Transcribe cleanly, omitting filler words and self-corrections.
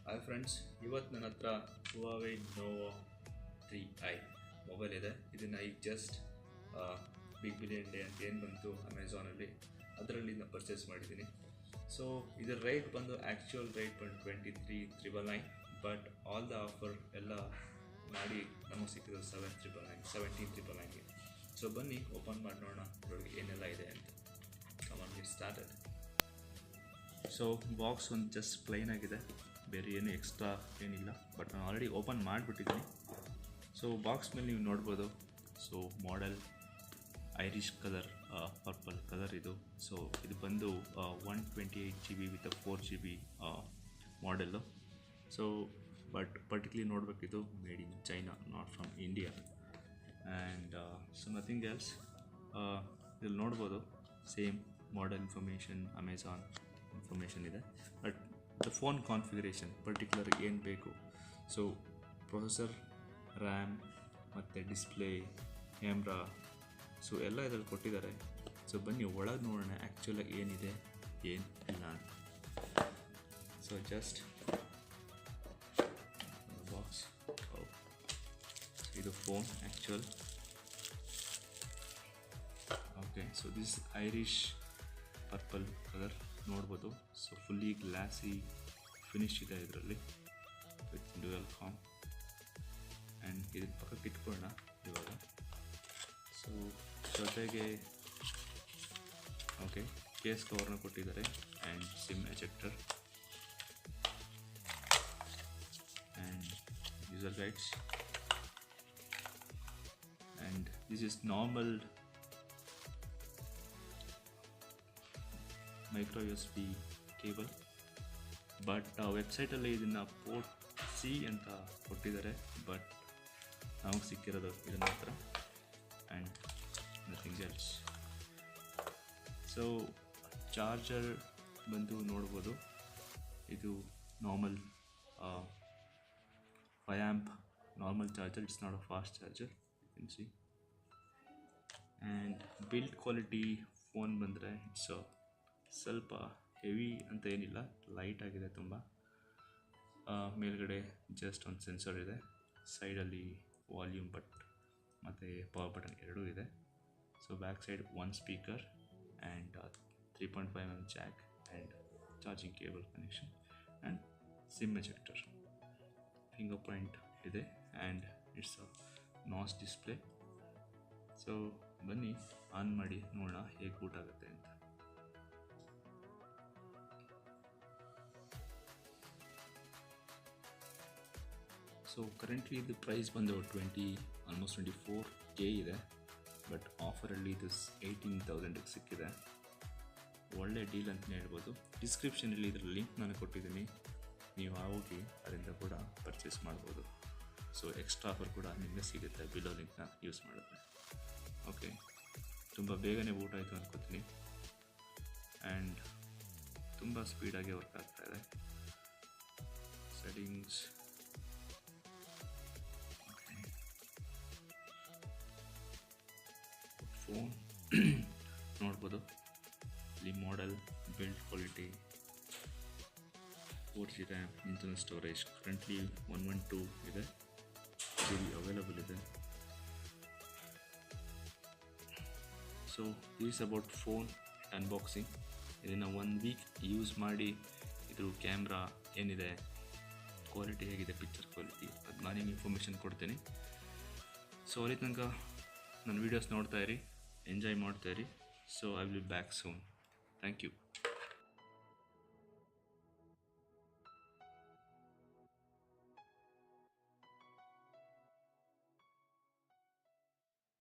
Hi friends, ಇವತ್ತು ನನ್ನ ಹತ್ರ Huawei Nova 3i ಮೊಬೈಲ್ ಇದೆ. ಇದನ್ನು ಈಗ ಜಸ್ಟ್ ಬಿಗ್ ಬಿಲಿಯನ್ ಡೇ ಅಂತ ಏನು ಬಂತು ಅಮೆಝಾನಲ್ಲಿ, ಅದರಲ್ಲಿ ನಾನು ಪರ್ಚೇಸ್ ಮಾಡಿದ್ದೀನಿ. ಸೊ ಇದರ ರೇಟ್ ಬಂದು ಆ್ಯಕ್ಚುಯಲ್ ರೇಟ್ ಬಂದು 23,999, ಬಟ್ ಆಲ್ ದ ಆಫರ್ ಎಲ್ಲ ಮಾಡಿ ನಮಗೆ ಸಿಕ್ಕಿದ್ದು 17,999ಗೆ. ಸೊ ಬನ್ನಿ ಓಪನ್ ಮಾಡಿ ನೋಡೋಣ ಅದರೊಳಗೆ ಏನೆಲ್ಲ ಇದೆ ಅಂತ. Come on get started. So box ಒಂದು ಜಸ್ಟ್ ಪ್ಲೈನ್ ಆಗಿದೆ, ಬೇರೆ ಏನು ಎಕ್ಸ್ಟ್ರಾ ಏನಿಲ್ಲ, ಬಟ್ ನಾನು ಆಲ್ರೆಡಿ ಓಪನ್ ಮಾಡಿಬಿಟ್ಟಿದ್ದೀನಿ. ಸೊ ಬಾಕ್ಸ್ ಮೇಲೆ ನೀವು ನೋಡ್ಬೋದು. So model Irish colour, purple colour ಇದು. ಸೊ ಇದು ಬಂದು 128 GB with 4 GB model. So but particularly ನೋಡಬೇಕಿದು made in China, not from India. And so nothing else. ಇಲ್ಲಿ ನೋಡ್ಬೋದು same model information, Amazon information ಇದೆ. But the phone configuration particular ಏನು ಬೇಕು, so processor, RAM ಮತ್ತು display, camera, so ಎಲ್ಲ ಇದರಲ್ಲಿ ಕೊಟ್ಟಿದ್ದಾರೆ. ಸೊ ಬನ್ನಿ ಒಳಗೆ ನೋಡೋಣ ಆ್ಯಕ್ಚುಲಾಗಿ ಏನಿದೆ ಏನು ಇಲ್ಲ ಅಂತ. ಸೊ ಜಸ್ಟ್ ಬಾಕ್ಸ್, ಇದು phone actual. Okay, so this Irish purple colour ನೋಡ್ಬೋದು. ಸೊ ಫುಲ್ಲಿ ಗ್ಲಾಸಿ ಫಿನಿಶ್ ಇದೆ ಇದರಲ್ಲಿ ವಿತ್ ಡ್ಯುಯಲ್ ಕಾಮ್. ಆ್ಯಂಡ್ ಇದನ್ನ ಪಕ್ಕಕ್ಕೆ ಇಟ್ಕೊಳ್ಳೋಣ ಇವಾಗ. ಸೊ ಜೊತೆಗೆ ಓಕೆ ಕೇಸ್ ಕವರ್ನ ಕೊಟ್ಟಿದ್ದಾರೆ and SIM ejector and user guides. And this is normal micro USB cable, but ವೆಬ್ಸೈಟಲ್ಲಿ ಇದನ್ನು ಪೋರ್ಟ್ C ಅಂತ ಕೊಟ್ಟಿದ್ದಾರೆ, ಬಟ್ ನಮಗೆ ಸಿಕ್ಕಿರೋದು ಇದನ್ನ ಮಾತ್ರ. And nothing else. So charger ಬಂದು ನೋಡ್ಬೋದು, ಇದು normal 5 amp normal charger. It's not a fast charger, you can see. And build quality phone ಬಂದರೆ ಇಟ್ಸ್ ಸ್ವಲ್ಪ ಹೆವಿ ಅಂತ ಏನಿಲ್ಲ, ಲೈಟ್ ಆಗಿದೆ ತುಂಬ. ಮೇಲ್ಗಡೆ ಜಸ್ಟ್ ಒಂದು ಸೆನ್ಸರ್ ಇದೆ, ಸೈಡಲ್ಲಿ ವಾಲ್ಯೂಮ್ ಬಟ್ ಮತ್ತು ಪವರ್ ಬಟನ್ ಎರಡೂ ಇದೆ. ಸೊ ಬ್ಯಾಕ್ ಸೈಡ್ ಒಂದು speaker and 3.5mm jack and charging cable connection and SIM ejector. Finger point ಇದೆ and it's a notch display. So ಬನ್ನಿ ಆನ್ ಮಾಡಿ ನೋಡೋಣ ಹೇಗೆ ಬೂಟ್ ಆಗುತ್ತೆ ಅಂತ. ಸೊ ಕರೆಂಟ್ಲಿ ಇದು ಪ್ರೈಸ್ ಬಂದು ಆಲ್ಮೋಸ್ಟ್ 24K ಇದೆ, ಬಟ್ ಆಫರಲ್ಲಿ ಇದು 18,000ಗೆ ಸಿಕ್ಕಿದೆ. ಒಳ್ಳೆ ಡೀಲ್ ಅಂತಲೇ ಹೇಳ್ಬೋದು. ಡಿಸ್ಕ್ರಿಪ್ಷನಲ್ಲಿ ಇದರ ಲಿಂಕ್ ನಾನು ಕೊಟ್ಟಿದ್ದೀನಿ, ನೀವು ಹೋಗಿ ಅದರಿಂದ ಕೂಡ ಪರ್ಚೇಸ್ ಮಾಡ್ಬೋದು. ಸೊ ಎಕ್ಸ್ಟ್ರಾ ಆಫರ್ ಕೂಡ ನಿಮಗೆ ಸಿಗುತ್ತೆ ಬಿಲೋ ಲಿಂಕ್ನ ಯೂಸ್ ಮಾಡಿದ್ರೆ. ಓಕೆ, ತುಂಬ ಬೇಗನೆ ಬೂಟ್ ಆಯಿತು ಅಂದ್ಕೋತೀನಿ ಆ್ಯಂಡ್ ತುಂಬ ಸ್ಪೀಡಾಗಿ ವರ್ಕ್ ಆಗ್ತಾಯಿದೆ. ಸೆಟ್ಟಿಂಗ್ಸ್, ಫೋನ್ ನೋಡ್ಬೋದು. ಇಲ್ಲಿ model, build quality, 4GB RAM, internal storage currently 112 ಇದೆ, GB ಅವೈಲಬಲ್ ಇದೆ. So is about phone unboxing. ಇದನ್ನು 1 ವೀಕ್ ಯೂಸ್ ಮಾಡಿ ಇದ್ರ ಕ್ಯಾಮ್ರಾ ಏನಿದೆ, ಕ್ವಾಲಿಟಿ ಹೇಗಿದೆ, ಪಿಕ್ಚರ್ ಕ್ವಾಲಿಟಿ, ಅದು ನಾನು ಇನ್ಫಾರ್ಮೇಷನ್ ಕೊಡ್ತೀನಿ. ಸೊ ಅಲ್ಲಿ ತನಕ ನನ್ನ ವೀಡಿಯೋಸ್ ನೋಡ್ತಾ ಇರಿ, ಎಂಜಾಯ್ ಮಾಡ್ತಾ ಇರಿ. So I will be back soon. Thank you.